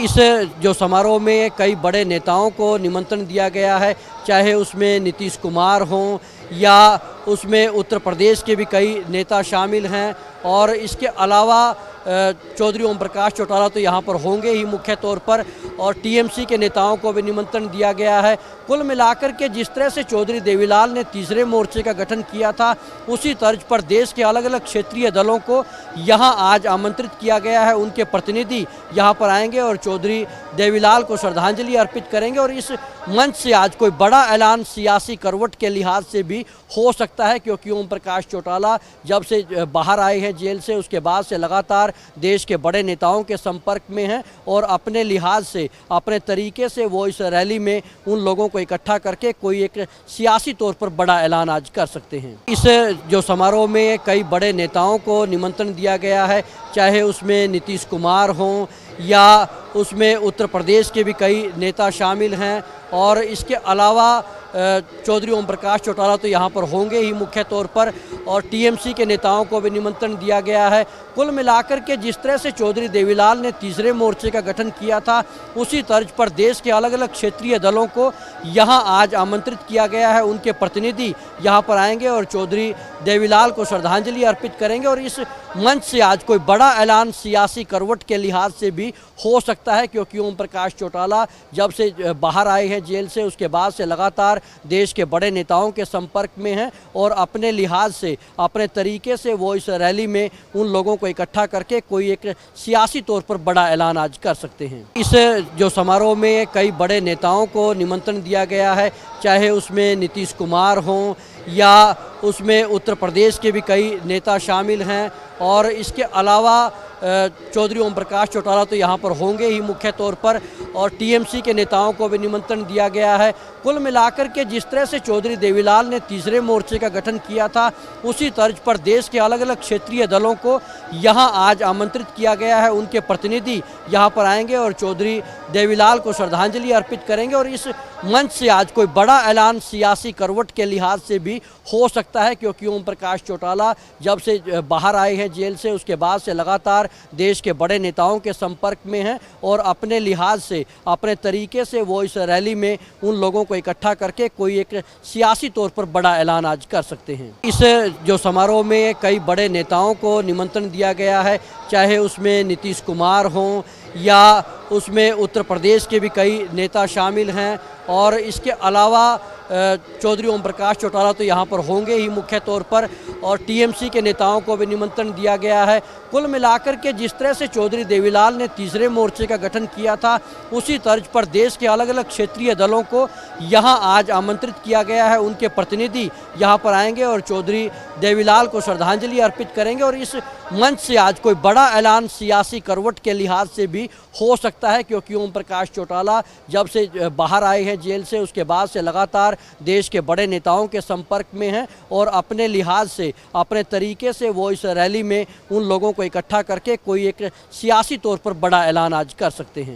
इस जो समारोह में कई बड़े नेताओं को निमंत्रण दिया गया है, चाहे उसमें नीतीश कुमार हों या उसमें उत्तर प्रदेश के भी कई नेता शामिल हैं और इसके अलावा चौधरी ओम प्रकाश चौटाला तो यहाँ पर होंगे ही मुख्य तौर पर और टीएमसी के नेताओं को भी निमंत्रण दिया गया है। कुल मिलाकर के जिस तरह से चौधरी देवीलाल ने तीसरे मोर्चे का गठन किया था, उसी तर्ज पर देश के अलग अलग क्षेत्रीय दलों को यहाँ आज आमंत्रित किया गया है। उनके प्रतिनिधि यहाँ पर आएंगे और चौधरी देवीलाल को श्रद्धांजलि अर्पित करेंगे और इस मंच से आज कोई बड़ा ऐलान सियासी करवट के लिहाज से भी हो सकता है, क्योंकि ओम प्रकाश चौटाला जब से बाहर आए हैं जेल से, उसके बाद से लगातार देश के बड़े नेताओं के संपर्क में हैं और अपने लिहाज से, अपने तरीके से वो इस रैली में उन लोगों को इकट्ठा करके कोई एक सियासी तौर पर बड़ा ऐलान आज कर सकते हैं। इस जो समारोह में कई बड़े नेताओं को निमंत्रण दिया गया है, चाहे उसमें नीतीश कुमार हों या उसमें उत्तर प्रदेश के भी कई नेता शामिल हैं और इसके अलावा चौधरी ओम प्रकाश चौटाला तो यहाँ पर होंगे ही मुख्य तौर पर और टीएमसी के नेताओं को भी निमंत्रण दिया गया है। कुल मिलाकर के जिस तरह से चौधरी देवीलाल ने तीसरे मोर्चे का गठन किया था, उसी तर्ज पर देश के अलग अलग क्षेत्रीय दलों को यहाँ आज आमंत्रित किया गया है। उनके प्रतिनिधि यहाँ पर आएंगे और चौधरी देवीलाल को श्रद्धांजलि अर्पित करेंगे और इस मंच से आज कोई बड़ा ऐलान सियासी करवट के लिहाज से भी हो सकता है, क्योंकि ओम प्रकाश चौटाला जब से बाहर आए हैं जेल से, उसके बाद से लगातार देश के बड़े नेताओं के संपर्क में हैं और अपने लिहाज से, अपने तरीके से वो इस रैली में उन लोगों को इकट्ठा करके कोई एक सियासी तौर पर बड़ा ऐलान आज कर सकते हैं। इस जो समारोह में कई बड़े नेताओं को निमंत्रण दिया गया है, चाहे उसमें नीतीश कुमार हों या उसमें उत्तर प्रदेश के भी कई नेता शामिल हैं और इसके अलावा चौधरी ओम प्रकाश चौटाला तो यहाँ पर होंगे ही मुख्य तौर पर और टीएमसी के नेताओं को भी निमंत्रण दिया गया है। कुल मिलाकर के जिस तरह से चौधरी देवीलाल ने तीसरे मोर्चे का गठन किया था, उसी तर्ज पर देश के अलग अलग क्षेत्रीय दलों को यहाँ आज आमंत्रित किया गया है। उनके प्रतिनिधि यहाँ पर आएंगे और चौधरी देवीलाल को श्रद्धांजलि अर्पित करेंगे और इस मंच से आज कोई बड़ा ऐलान सियासी करवट के लिहाज से भी हो सकता है, क्योंकि ओम प्रकाश चौटाला जब से बाहर आए हैं जेल से, उसके बाद से लगातार देश के बड़े नेताओं के संपर्क में हैं और अपने लिहाज से, अपने तरीके से वो इस रैली में उन लोगों को इकट्ठा करके कोई एक सियासी तौर पर बड़ा ऐलान आज कर सकते हैं। इस जो समारोह में कई बड़े नेताओं को निमंत्रण दिया गया है, चाहे उसमें नीतीश कुमार हों या उसमें उत्तर प्रदेश के भी कई नेता शामिल हैं और इसके अलावा चौधरी ओम प्रकाश चौटाला तो यहाँ पर होंगे ही मुख्य तौर पर और टीएमसी के नेताओं को भी निमंत्रण दिया गया है। कुल मिलाकर के जिस तरह से चौधरी देवीलाल ने तीसरे मोर्चे का गठन किया था, उसी तर्ज पर देश के अलग अलग क्षेत्रीय दलों को यहाँ आज आमंत्रित किया गया है। उनके प्रतिनिधि यहाँ पर आएंगे और चौधरी देवीलाल को श्रद्धांजलि अर्पित करेंगे और इस मंच से आज कोई बड़ा ऐलान सियासी करवट के लिहाज से भी हो सकता है, क्योंकि ओम प्रकाश चौटाला जब से बाहर आए हैं जेल से, उसके बाद से लगातार देश के बड़े नेताओं के संपर्क में हैं और अपने लिहाज से, अपने तरीके से वो इस रैली में उन लोगों को इकट्ठा करके कोई एक सियासी तौर पर बड़ा ऐलान आज कर सकते हैं।